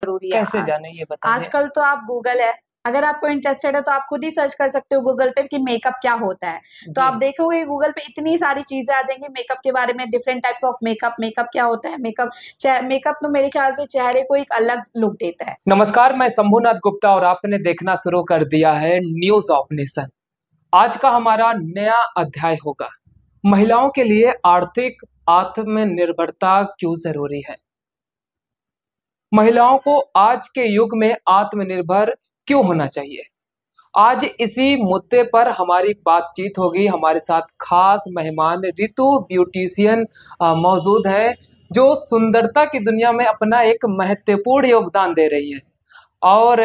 जरूरी है। कैसे जाने ये बताइए। आजकल तो आप गूगल है, अगर आपको इंटरेस्टेड है तो आप खुद ही सर्च कर सकते हो गूगल पे कि मेकअप क्या होता है। तो आप देखोगे गूगल पे इतनी सारी चीजें आ जाएंगी मेकअप के बारे में, different types of makeup, makeup क्या होता है, मेकअप तो मेरे ख्याल से चेहरे को एक अलग लुक देता है। नमस्कार, मैं शंभुनाथ गुप्ता और आपने देखना शुरू कर दिया है न्यूज ऑफ नेशन। आज का हमारा नया अध्याय होगा महिलाओं के लिए आर्थिक आत्मनिर्भरता क्यों जरूरी है। महिलाओं को आज के युग में आत्मनिर्भर क्यों होना चाहिए। आज इसी मुद्दे पर हमारी बातचीत होगी। हमारे साथ खास मेहमान ऋतु ब्यूटिशियन मौजूद हैं, जो सुंदरता की दुनिया में अपना एक महत्वपूर्ण योगदान दे रही है और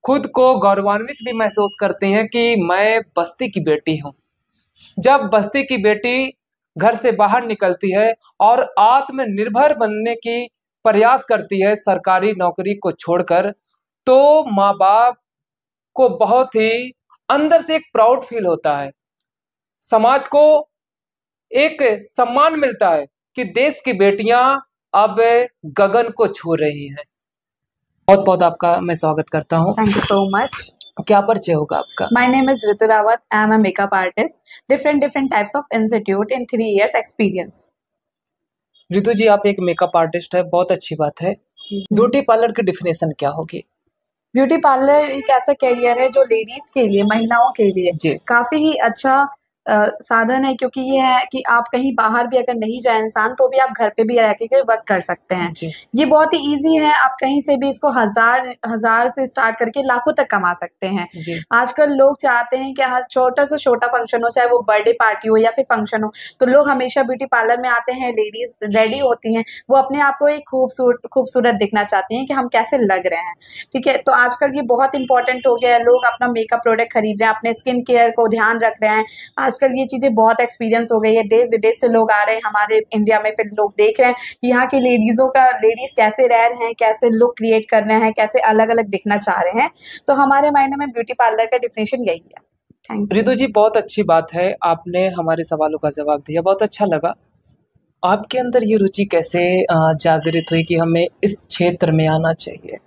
खुद को गौरवान्वित भी महसूस करती हैं कि मैं बस्ती की बेटी हूँ। जब बस्ती की बेटी घर से बाहर निकलती है और आत्मनिर्भर बनने की प्रयास करती है सरकारी नौकरी को छोड़कर, तो माँ बाप को बहुत ही अंदर से एक प्राउड फील होता है। समाज को एक सम्मान मिलता है कि देश की बेटियां अब गगन को छू रही हैं। बहुत बहुत आपका मैं स्वागत करता हूं। Thank you so much. क्या परिचय होगा आपका? My name is Ritu Rawat. I am a makeup artist, different types of institute in 3 years experience. Ritu ji, आप एक मेकअप आर्टिस्ट है, बहुत अच्छी बात है। ब्यूटी पार्लर की डिफिनेशन क्या होगी? ब्यूटी पार्लर एक ऐसा करियर है जो लेडीज के लिए, महिलाओं के लिए काफी ही अच्छा साधन है, क्योंकि ये है कि आप कहीं बाहर भी अगर नहीं जाए इंसान तो भी आप घर पे भी रह के वर्क कर सकते हैं। ये बहुत ही इजी है, आप कहीं से भी इसको हजार से स्टार्ट करके लाखों तक कमा सकते हैं। आजकल लोग चाहते हैं कि हर छोटा से छोटा फंक्शन हो, चाहे वो बर्थडे पार्टी हो या फिर फंक्शन हो, तो लोग हमेशा ब्यूटी पार्लर में आते हैं। लेडीज रेडी होती हैं, वो अपने आप को एक खूबसूरत दिखना चाहती हैं कि हम कैसे लग रहे हैं। ठीक है, तो आजकल ये बहुत इंपॉर्टेंट हो गया है। लोग अपना मेकअप प्रोडक्ट खरीद रहे हैं, अपने स्किन केयर को ध्यान रख रहे हैं। आजकल ये चीजें बहुत एक्सपीरियंस हो गई है। देश विदेश से लोग आ रहे हैं हमारे इंडिया में, फिर लोग देख रहे हैं कि यहाँ की लेडीज कैसे रह रहे हैं, कैसे लुक क्रिएट कर रहे हैं, कैसे अलग अलग दिखना चाह रहे हैं। तो हमारे मायने में ब्यूटी पार्लर का डिफिनेशन यही है। Thank you. ऋतु जी, बहुत अच्छी बात है, आपने हमारे सवालों का जवाब दिया, बहुत अच्छा लगा। आपके अंदर ये रुचि कैसे जागृत हुई कि हमें इस क्षेत्र में आना चाहिए?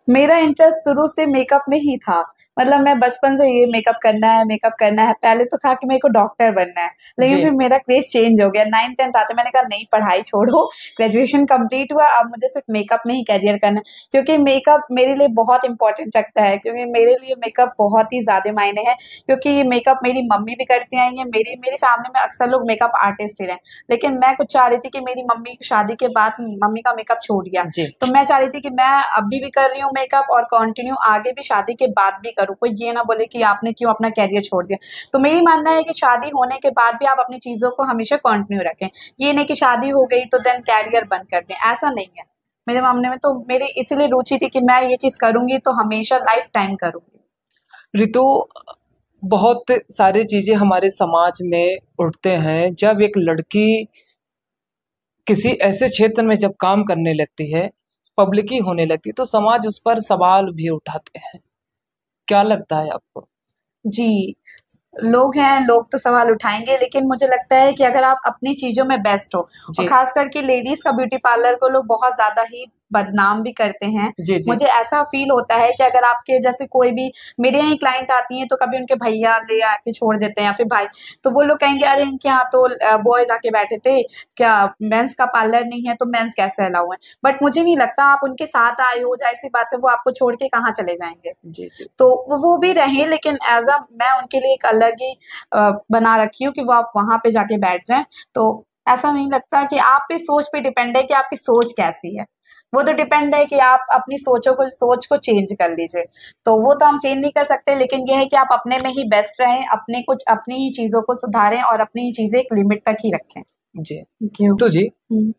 मेरा इंटरेस्ट शुरू से मेकअप में ही था। मतलब मैं बचपन से ये मेकअप करना है। पहले तो था कि मेरे को डॉक्टर बनना है, लेकिन फिर मेरा क्रेज चेंज हो गया। 9th 10th आते मैंने कहा नहीं, पढ़ाई छोड़ो, ग्रेजुएशन कंप्लीट हुआ, अब मुझे सिर्फ मेकअप में ही कैरियर करना है, क्योंकि मेकअप मेरे लिए बहुत इंपॉर्टेंट रखता है। क्योंकि मेरे लिए मेकअप बहुत ही ज्यादा मायने है, क्योंकि ये मेकअप मेरी मम्मी भी करती आई है। मेरी फैमिली में अक्सर लोग मेकअप आर्टिस्ट ही रहे, लेकिन मैं कुछ चाह रही थी कि मेरी मम्मी की शादी के बाद मम्मी का मेकअप छोड़ दिया, तो मैं चाह रही थी कि मैं अभी भी कर रही हूँ मेकअप और कंटिन्यू आगे भी शादी के बाद भी करूँ। कोई ये ना बोले कि आपने क्यों अपना कैरियर छोड़ दिया। तो मेरी मानना है कि शादी होने के बाद भी आप अपनी चीजों को हमेशा कंटिन्यू रखें। ये नहीं कि शादी हो गई तो देन कैरियर बंद कर दें, ऐसा नहीं है। मेरे मामले में तो मेरी इसीलिए रुचि थी कि मैं ये चीज करूंगी तो हमेशा लाइफ टाइम करूंगी। ऋतु, बहुत सारी चीजें हमारे समाज में उठते हैं। जब एक लड़की किसी ऐसे क्षेत्र में जब काम करने लगती है, पब्लिकी होने लगती है, तो समाज उस पर सवाल भी उठाते हैं। क्या लगता है आपको? जी, लोग तो सवाल उठाएंगे, लेकिन मुझे लगता है कि अगर आप अपनी चीजों में बेस्ट हो, और खास करके लेडीज का ब्यूटी पार्लर को लोग बहुत ज्यादा ही बदनाम भी करते हैं। मुझे ऐसा फील होता है कि अगर आपके जैसे कोई भी मेरे यहाँ क्लाइंट आती हैं तो कभी उनके भैया ले आके छोड़ देते हैं या फिर भाई, तो वो लोग कहेंगे अरे इनके यहाँ तो बॉयज आके बैठे थे, क्या मेंस का पार्लर नहीं है, तो मेंस कैसे अलाउ है। बट मुझे नहीं लगता, आप उनके साथ आए हो, जाहिर सी बात है वो आपको छोड़ के कहाँ चले जाएंगे। तो वो भी रहे, लेकिन एज अ मैं उनके लिए एक अलग ही बना रखी हूँ कि वो आप वहां पे जाके बैठ जाएं। तो ऐसा नहीं लगता कि आप पे सोच पे डिपेंड है कि आपकी सोच कैसी है। वो तो डिपेंड है कि आप अपनी सोच को चेंज कर लीजिए। तो वो तो हम चेंज नहीं कर सकते, लेकिन ये है कि आप अपने में ही बेस्ट रहें, अपनी ही चीजों को सुधारें और अपनी ही चीजें एक लिमिट तक ही रखें। तो जी,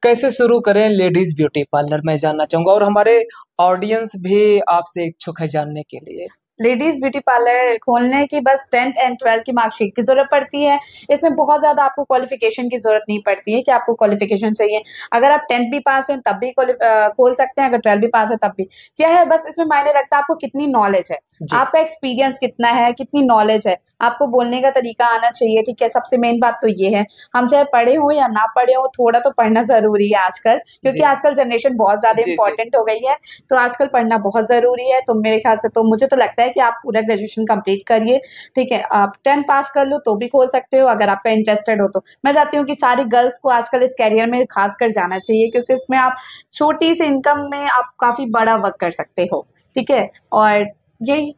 कैसे शुरू करें लेडीज ब्यूटी पार्लर, मैं जानना चाहूंगा, और हमारे ऑडियंस भी आपसे इच्छुक है जानने के लिए। लेडीज ब्यूटी पार्लर खोलने की बस 10th एंड 12th की मार्कशीट की जरूरत पड़ती है। इसमें बहुत ज्यादा आपको क्वालिफिकेशन की जरूरत नहीं पड़ती है कि आपको क्वालिफिकेशन चाहिए। अगर आप 10th भी पास हैं तब भी खोल सकते हैं, अगर 12th भी पास है तब भी। क्या है, बस इसमें मायने रखता है आपको कितनी नॉलेज है, आपका एक्सपीरियंस कितना है, कितनी नॉलेज है, आपको बोलने का तरीका आना चाहिए। ठीक है, सबसे मेन बात तो ये है। हम चाहे पढ़े हो या ना पढ़े हो, थोड़ा तो पढ़ना जरूरी है आजकल, क्योंकि आजकल जनरेशन बहुत ज्यादा इंपॉर्टेंट हो गई है। तो आजकल पढ़ना बहुत जरूरी है। तो मेरे ख्याल से तो मुझे तो लगता है कि आप पूरा ग्रेजुएशन कंप्लीट करिए। ठीक है, आप 10 पास कर लो तो भी खोल सकते हो, अगर आपका इंटरेस्टेड हो तो। मैं चाहती हूँ कि सारी गर्ल्स को आजकल इस कैरियर में खास कर जाना चाहिए, क्योंकि इसमें आप छोटी सी इनकम में आप काफी बड़ा वर्क कर सकते हो। ठीक है, और यही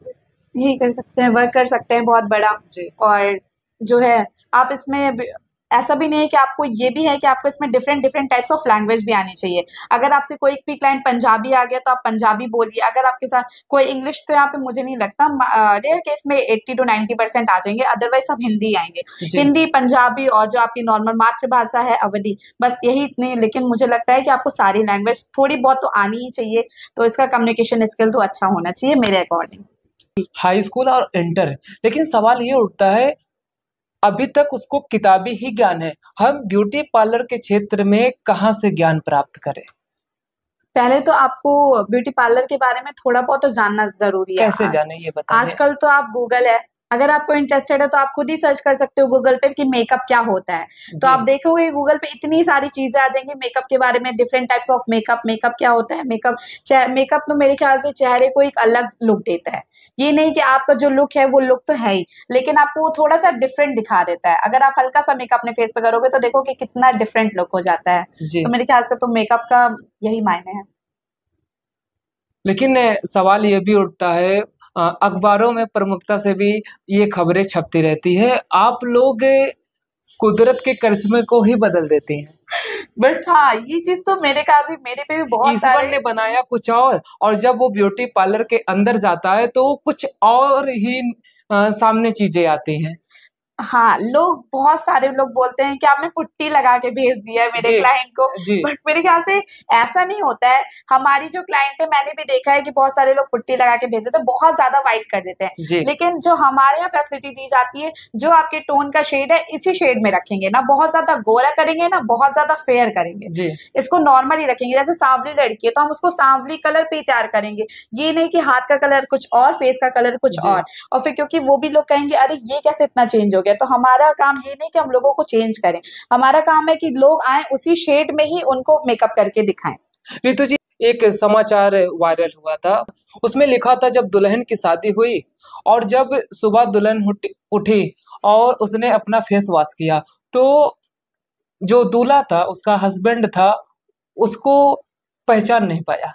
यही कर सकते हैं, वर्क कर सकते हैं बहुत बड़ा। और जो है, आप इसमें ऐसा भी नहीं है कि आपको, ये भी है कि आपको इसमें different different types of language भी आनी चाहिए। अगर आपसे कोई भी क्लाइंट पंजाबी आ गया तो आप पंजाबी बोलिए। अगर आपके साथ कोई इंग्लिश, तो यहाँ पे मुझे नहीं लगता, रेयर केस में 80 to 90% आ जाएंगे, अदरवाइज सब हिंदी आएंगे। हिंदी, पंजाबी और जो आपकी नॉर्मल मातृभाषा है अवधी, बस यही इतनी। लेकिन मुझे लगता है कि आपको सारी लैंग्वेज थोड़ी बहुत तो आनी ही चाहिए। तो इसका कम्युनिकेशन स्किल तो अच्छा होना चाहिए मेरे अकॉर्डिंग। हाई स्कूल और इंटर, लेकिन सवाल ये उठता है, अभी तक उसको किताबी ही ज्ञान है, हम ब्यूटी पार्लर के क्षेत्र में कहाँ से ज्ञान प्राप्त करें? पहले तो आपको ब्यूटी पार्लर के बारे में थोड़ा बहुत तो जानना जरूरी है। कैसे जाने, ये बताइए। आजकल तो आप गूगल है, अगर आपको इंटरेस्टेड है तो आप खुद ही सर्च कर सकते हो गूगल पे कि मेकअप क्या होता है। तो आप देखोगे गूगल पे इतनी सारी चीजें आ जाएंगी मेकअप के बारे में, different types of makeup, makeup क्या होता है। मेकअप तो मेरे ख्याल से चेहरे को एक अलग लुक देता है। ये नहीं कि आपका जो लुक है वो लुक तो है ही, लेकिन आपको थोड़ा सा डिफरेंट दिखा देता है। अगर आप हल्का सा मेकअप अपने फेस पे करोगे तो देखो कि कितना डिफरेंट लुक हो जाता है। तो मेरे ख्याल से तो मेकअप का यही मायने है। लेकिन सवाल ये भी उठता है, अखबारों में प्रमुखता से भी ये खबरें छपती रहती है, आप लोग कुदरत के करिश्मे को ही बदल देती हैं। बट हाँ, ये चीज तो मेरे ख्याल मेरे पे भी बहुत ईश्वर ने बनाया कुछ और जब वो ब्यूटी पार्लर के अंदर जाता है तो कुछ और ही सामने चीजें आती हैं। हाँ, बहुत सारे लोग बोलते हैं कि आपने पुट्टी लगा के भेज दिया है मेरे क्लाइंट को, बट मेरे ख्याल से ऐसा नहीं होता है। हमारी जो क्लाइंट है, मैंने भी देखा है कि बहुत सारे लोग पुट्टी लगा के भेज देते हैं, बहुत ज्यादा वाइट कर देते हैं। लेकिन जो हमारे यहाँ फैसिलिटी दी जाती है, जो आपके टोन का शेड है इसी शेड में रखेंगे, ना बहुत ज्यादा गोरा करेंगे ना बहुत ज्यादा फेयर करेंगे। इसको नॉर्मल ही रखेंगे। जैसे सांवली लड़की है तो हम उसको सांवली कलर पे तैयार करेंगे, ये नहीं कि हाथ का कलर कुछ और, फेस का कलर कुछ और फिर क्योंकि वो भी लोग कहेंगे अरे ये कैसे इतना चेंज हो गया। तो हमारा काम ये नहीं कि हम लोगों को चेंज करें, हमारा काम है कि लोग आए उसी शेड में ही उनको मेकअप करके दिखाएं। रितु जी, एक समाचार वायरल हुआ था, उसमें लिखा था जब दुल्हन की शादी हुई और जब सुबह दुल्हन उठी और उसने अपना फेस वॉश किया तो जो दूल्हा था, उसका हस्बैंड था, उसको पहचान नहीं पाया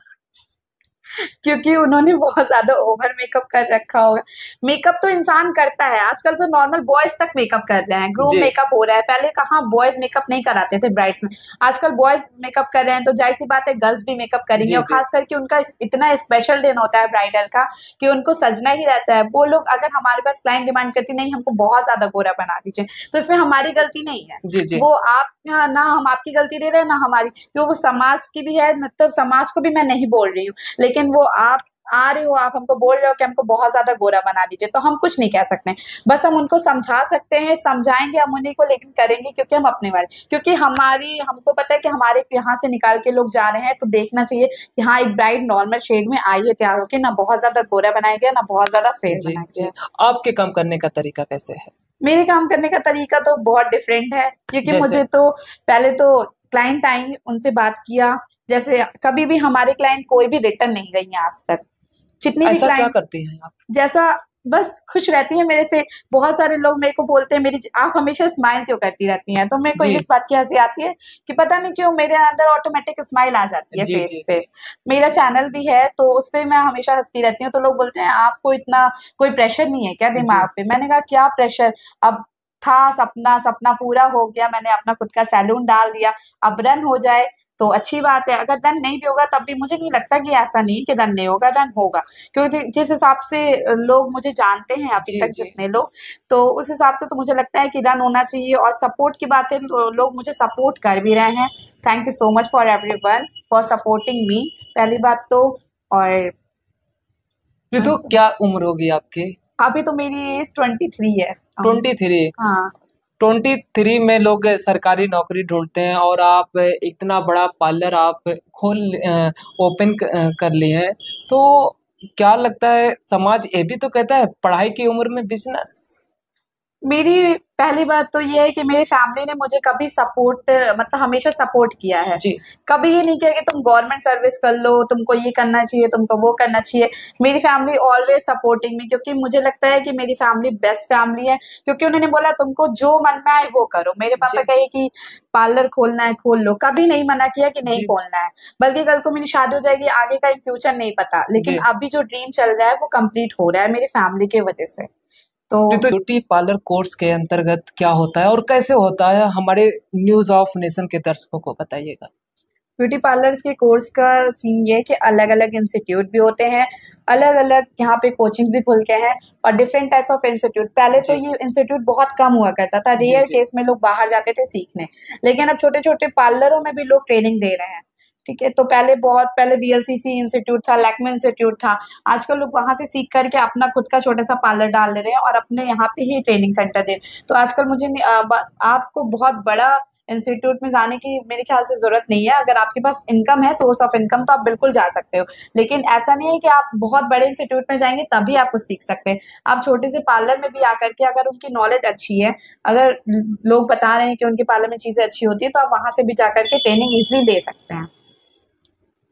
क्योंकि उन्होंने बहुत ज्यादा ओवर मेकअप कर रखा होगा। मेकअप तो इंसान करता है, आजकल तो नॉर्मल बॉयज तक मेकअप कर रहे हैं, ग्रूम मेकअप हो रहा है। पहले कहाँ बॉयज मेकअप नहीं कराते थे ब्राइड्स में, आजकल बॉयज मेकअप कर रहे हैं। तो जाहिर सी बात है गर्ल्स भी मेकअप करेंगे, और खास करके उनका इतना स्पेशल दिन होता है ब्राइडल का कि उनको सजना ही रहता है। वो लोग अगर हमारे पास क्लाइंट डिमांड करती नहीं हमको बहुत ज्यादा गोरा बना दीजिए, तो इसमें हमारी गलती नहीं है। वो आप ना हम आपकी गलती दे रहे हैं ना हमारी, क्यों वो समाज की भी है। मतलब समाज को भी मैं नहीं बोल रही हूँ, लेकिन वो आप आ रहे हो, आप हमको बोल रहे हो कि हमको बहुत ज्यादा गोरा बना दीजिए, तो हम कुछ नहीं कह सकते। बस हम उनको समझा सकते हैं, समझाएंगे हम उन्हीं को, लेकिन करेंगे क्योंकि हम अपने वाले, क्योंकि हमको पता है कि हमारे यहाँ से निकाल के लोग जा रहे हैं। तो देखना चाहिए कि हाँ एक ब्राइड नॉर्मल शेड में आई है तैयार होके, ना बहुत ज्यादा गोरा बनाया गया ना बहुत ज्यादा फेयर बनाया गया। आपके काम करने का तरीका कैसे है? मेरे काम करने का तरीका तो बहुत डिफरेंट है, क्योंकि मुझे तो पहले तो क्लाइंट आई, उनसे बात किया। जैसे कभी भी हमारे क्लाइंट कोई भी रिटर्न नहीं गई है आज तक, जितनी भी क्लाइंट। क्या करती हैं आप? जैसा बस खुश रहती है मेरे से। बहुत सारे लोग मेरे को बोलते हैं मेरी आप हमेशा स्माइल क्यों करती रहती हैं, तो मेरे को इस बात की हंसी आती है कि पता नहीं क्यों मेरे अंदर ऑटोमेटिक स्माइल आ जाती है फेस पे। मेरा चैनल भी है तो उस पर मैं हमेशा हंसती रहती हूँ। तो लोग बोलते हैं आपको इतना कोई प्रेशर नहीं है क्या दिमाग पे? मैंने कहा क्या प्रेशर, अब था सपना पूरा हो गया, मैंने अपना खुद का सैलून डाल दिया, अब रन हो जाए तो अच्छी बात है। अगर रन नहीं भी होगा तब भी मुझे नहीं लगता कि ऐसा नहीं कि रन नहीं होगा, रन होगा। क्योंकि जिस हिसाब से लोग मुझे जानते हैं अभी तक जितने लोग, तो उस हिसाब से तो मुझे लगता है कि रन होना चाहिए। और सपोर्ट की बात है तो लोग मुझे सपोर्ट कर भी रहे हैं। Thank you so much for everyone for supporting me, पहली बात तो। और ऋतु क्या उम्र होगी आपकी? अभी तो मेरी एज 23 है। 23। हाँ 23 में लोग सरकारी नौकरी ढूंढते हैं और आप इतना बड़ा पार्लर आप ओपन कर लिए हैं, तो क्या लगता है समाज ये भी तो कहता है पढ़ाई की उम्र में बिजनेस? मेरी पहली बात तो ये है कि मेरी फैमिली ने मुझे कभी सपोर्ट मतलब हमेशा सपोर्ट किया है। जी कभी ये नहीं किया कि तुम गवर्नमेंट सर्विस कर लो, तुमको ये करना चाहिए, तुमको वो करना चाहिए। मेरी फैमिली ऑलवेज सपोर्टिंग मी, क्योंकि मुझे लगता है कि मेरी फैमिली बेस्ट फैमिली है, क्योंकि उन्होंने बोला तुमको जो मन में आए वो करो। मेरे पापा जी कहे कि पार्लर खोलना है खोल लो, कभी नहीं मना किया कि नहीं जी खोलना है। बल्कि कल को मेरी शादी हो जाएगी, आगे का इन फ्यूचर नहीं पता, लेकिन जी। अभी जो ड्रीम चल रहा है वो कंप्लीट हो रहा है मेरी फैमिली की वजह से। तो जी, तो ब्यूटी पार्लर कोर्स के अंतर्गत क्या होता है और कैसे होता है, हमारे न्यूज ऑफ नेशन के दर्शकों को बताइएगा। ब्यूटी पार्लर्स के कोर्स का सीन ये है कि अलग अलग इंस्टीट्यूट भी होते हैं, अलग अलग यहाँ पे कोचिंग भी खुल के हैं, और डिफरेंट टाइप्स ऑफ इंस्टीट्यूट। पहले तो जी ये इंस्टीट्यूट बहुत कम हुआ करता था, जी रेयर जी केस में लोग बाहर जाते थे सीखने, लेकिन अब छोटे छोटे पार्लरों में भी लोग ट्रेनिंग दे रहे हैं। ठीक है, तो बहुत पहले वीएलसीसी इंस्टीट्यूट था, लैक्मे इंस्टीट्यूट था। आजकल लोग वहां से सीख करके अपना खुद का छोटा सा पार्लर डाल ले रहे हैं और अपने यहाँ पे ही ट्रेनिंग सेंटर दे रहे हैं। तो आजकल आपको बहुत बड़ा इंस्टीट्यूट में जाने की मेरे ख्याल से जरूरत नहीं है। अगर आपके पास इनकम है, सोर्स ऑफ इनकम, तो आप बिल्कुल जा सकते हो, लेकिन ऐसा नहीं है कि आप बहुत बड़े इंस्टीट्यूट में जाएंगे तभी आप कुछ सीख सकते हैं। आप छोटे से पार्लर में भी आकर के, अगर उनकी नॉलेज अच्छी है, अगर लोग बता रहे हैं कि उनके पार्लर में चीजें अच्छी होती है, तो आप वहां से भी जाकर के ट्रेनिंग इजिली ले सकते हैं।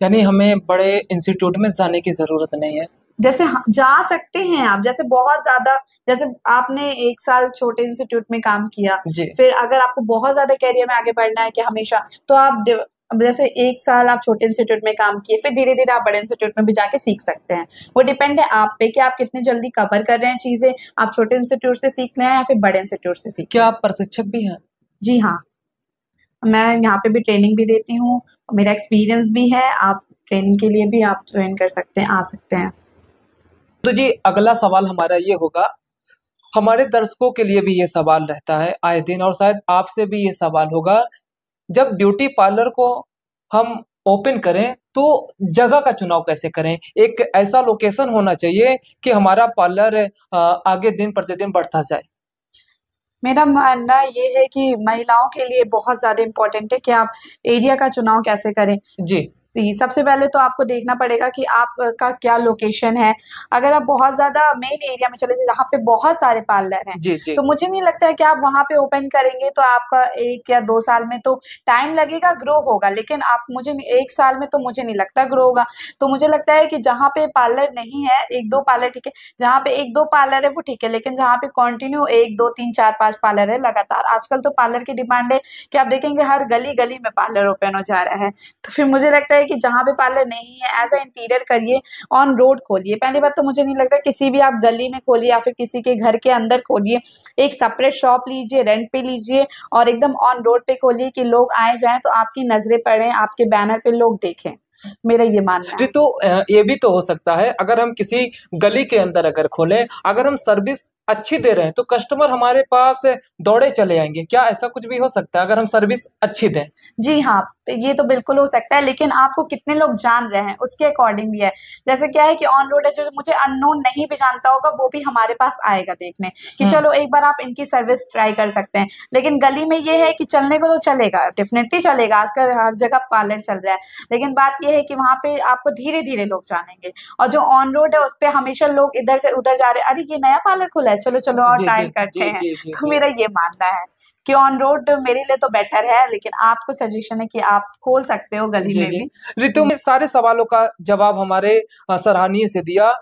यानी हमें बड़े इंस्टीट्यूट में जाने की जरूरत नहीं है। जैसे जा सकते हैं आप, जैसे बहुत ज्यादा, जैसे आपने 1 साल छोटे इंस्टीट्यूट में काम किया, जी फिर अगर आपको बहुत ज्यादा कैरियर में आगे बढ़ना है कि हमेशा, तो आप अब जैसे 1 साल आप छोटे इंस्टीट्यूट में काम किए, फिर धीरे धीरे आप बड़े इंस्टीट्यूट में भी जाके सीख सकते हैं। वो डिपेंड है आप पे कि आप कितनी जल्दी कवर कर रहे हैं चीजें, आप छोटे इंस्टीट्यूट से सीख रहे हैं या फिर बड़े इंस्टीट्यूट से सीख क्या रहे हैं। आप प्रशिक्षक भी हैं? जी हाँ, मैं यहाँ पे भी ट्रेनिंग भी देती हूँ, मेरा एक्सपीरियंस भी है। आप ट्रेनिंग के लिए भी आप ज्वाइन कर सकते हैं, आ सकते हैं। तो जी अगला सवाल हमारा ये होगा, हमारे दर्शकों के लिए भी ये सवाल रहता है आए दिन, और शायद आपसे भी ये सवाल होगा, जब ब्यूटी पार्लर को हम ओपन करें तो जगह का चुनाव कैसे करें? एक ऐसा लोकेशन होना चाहिए कि हमारा पार्लर आगे दिन प्रतिदिन बढ़ता जाए। मेरा मानना ये है कि महिलाओं के लिए बहुत ज़्यादा इम्पोर्टेंट है कि आप एरिया का चुनाव कैसे करें। जी जी, सबसे पहले तो आपको देखना पड़ेगा कि आपका क्या लोकेशन है। अगर आप बहुत ज़्यादा मेन एरिया में चले गए जहाँ पे बहुत सारे पार्लर हैं, जी जी तो मुझे नहीं लगता है कि आप वहाँ पे ओपन करेंगे तो आपका 1 या 2 साल में तो टाइम लगेगा, ग्रो होगा, लेकिन आप मुझे नहीं 1 साल में तो मुझे नहीं लगता ग्रो होगा। तो मुझे लगता है कि जहाँ पे पार्लर नहीं है, 1-2 पार्लर ठीक है, जहाँ पे 1-2 पार्लर है वो ठीक है, लेकिन जहाँ पे कंटिन्यू 1, 2, 3, 4, 5 पार्लर है लगातार, आजकल तो पार्लर की डिमांड है कि आप देखेंगे हर गली-गली में पार्लर ओपन हो जा रहा है। तो फिर मुझे लगता है कि जहाँ पे पार्लर नहीं है, एज अ इंटीरियर करिए, ऑन रोड खोलिए। पहली बात तो मुझे नहीं लगता किसी भी आप गली में खोलिए या फिर किसी के घर के अंदर खोलिए, एक सेपरेट शॉप लीजिए, रेंट पे लीजिए, और एकदम ऑन रोड पे खोलिए कि लोग आए जाएं तो आपकी नजरें पड़े, आपके बैनर पे लोग देखें। मेरा ये मानना है। ऋतु, ये भी तो हो सकता है अगर हम किसी गली के अंदर अगर खोलें, अगर हम सर्विस अच्छी दे रहे हैं तो कस्टमर हमारे पास दौड़े चले आएंगे, क्या ऐसा कुछ भी हो सकता है अगर हम सर्विस अच्छी दें? जी हाँ, ये तो बिल्कुल हो सकता है, लेकिन आपको कितने लोग जान रहे हैं उसके अकॉर्डिंग भी है। जैसे क्या है कि ऑन रोड है, जो मुझे अननोन नहीं भी जानता होगा वो भी हमारे पास आएगा देखने कि चलो एक बार आप इनकी सर्विस ट्राई कर सकते हैं। लेकिन गली में ये है कि चलने को तो चलेगा, डेफिनेटली चलेगा, आजकल हर जगह पार्लर चल रहा है, लेकिन बात ये है कि वहां पे आपको धीरे धीरे लोग जानेंगे। और जो ऑन रोड है उस पे हमेशा लोग इधर से उधर जा रहे हैं, अरे ये नया पार्लर खुला है, चलो चलो और जी जी ट्रायल करते जी हैं। जी जी तो जी। मेरा ये मानना है कि ऑन रोड मेरे लिए तो बेटर है, लेकिन आपको सजेशन है कि आप खोल सकते हो गली जी में जी। भी। ऋतु में सारे सवालों का जवाब हमारे सराहनीय से दिया।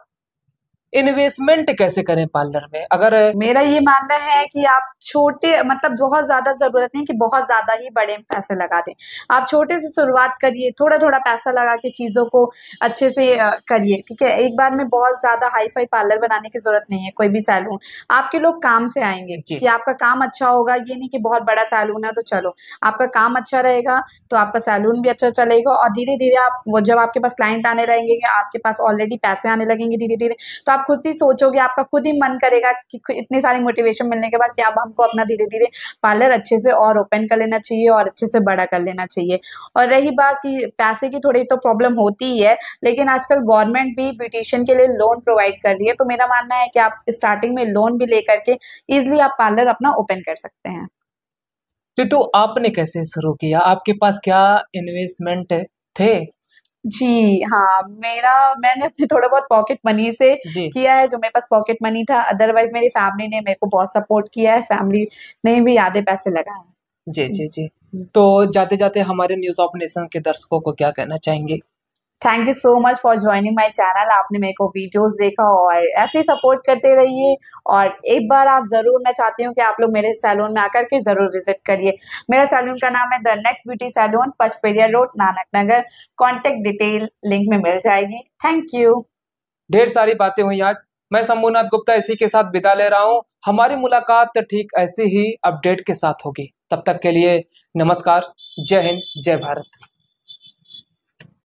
इन्वेस्टमेंट कैसे करें पार्लर में? अगर मेरा ये मानना है कि आप छोटे, मतलब बहुत ज्यादा जरूरत नहीं कि बहुत ज्यादा ही बड़े पैसे लगा दें। आप छोटे से शुरुआत करिए, थोड़ा थोड़ा पैसा लगा के चीजों को अच्छे से करिए। ठीक है, एक बार में बहुत ज्यादा हाई फाई पार्लर बनाने की जरूरत नहीं है। कोई भी सैलून, आपके लोग काम से आएंगे जी कि आपका काम अच्छा होगा, ये नहीं कि बहुत बड़ा सैलून है तो चलो। आपका काम अच्छा रहेगा तो आपका सैलून भी अच्छा चलेगा, और धीरे धीरे आप जब आपके पास क्लाइंट आने लगेंगे, आपके पास ऑलरेडी पैसे आने लगेंगे धीरे धीरे, तो आप खुद ही सोचोगे, आपका खुद ही मन करेगा कि इतनी सारी मोटिवेशन मिलने के बाद कि अब हमको अपना धीरे धीरे पार्लर अच्छे से और ओपन कर लेना चाहिए और अच्छे से बड़ा कर लेना चाहिए। और रही बात कि पैसे की थोड़ी तो प्रॉब्लम होती ही है, लेकिन आजकल गवर्नमेंट भी ब्यूटिशियन के लिए लोन प्रोवाइड कर रही है, तो मेरा मानना है कि आप स्टार्टिंग में लोन भी लेकर के इजिली आप पार्लर अपना ओपन कर सकते हैं। तो आपने कैसे शुरू किया? आपके पास क्या इन्वेस्टमेंट थे? जी हाँ, मैंने अपने थोड़ा बहुत पॉकेट मनी से जी किया है, जो मेरे पास पॉकेट मनी था। अदरवाइज मेरी फैमिली ने मेरे को बहुत सपोर्ट किया है, फैमिली ने भी आधे पैसे लगाए हैं। जी जी जी। तो जाते जाते हमारे न्यूज ऑफ नेशन के दर्शकों को क्या कहना चाहेंगे? Thank you so much for joining my channel. आपने मेरे को वीडियोस देखा और ऐसे ही सपोर्ट करते रहिए। और एक बार आप जरूर, मैं चाहती हूँ कि आप लोग मेरे सैलून में आकर के जरूर विजिट करिए। मेरा सैलून का नाम है the next beauty salon, Pachpedia road, Nanak Nagar. Contact detail link में मिल जाएगी। Thank you. ढेर सारी बातें हुई आज। मैं शंभुनाथ गुप्ता इसी के साथ विदा ले रहा हूँ। हमारी मुलाकात ठीक ऐसे ही अपडेट के साथ होगी। तब तक के लिए नमस्कार। जय हिंद, जय भारत।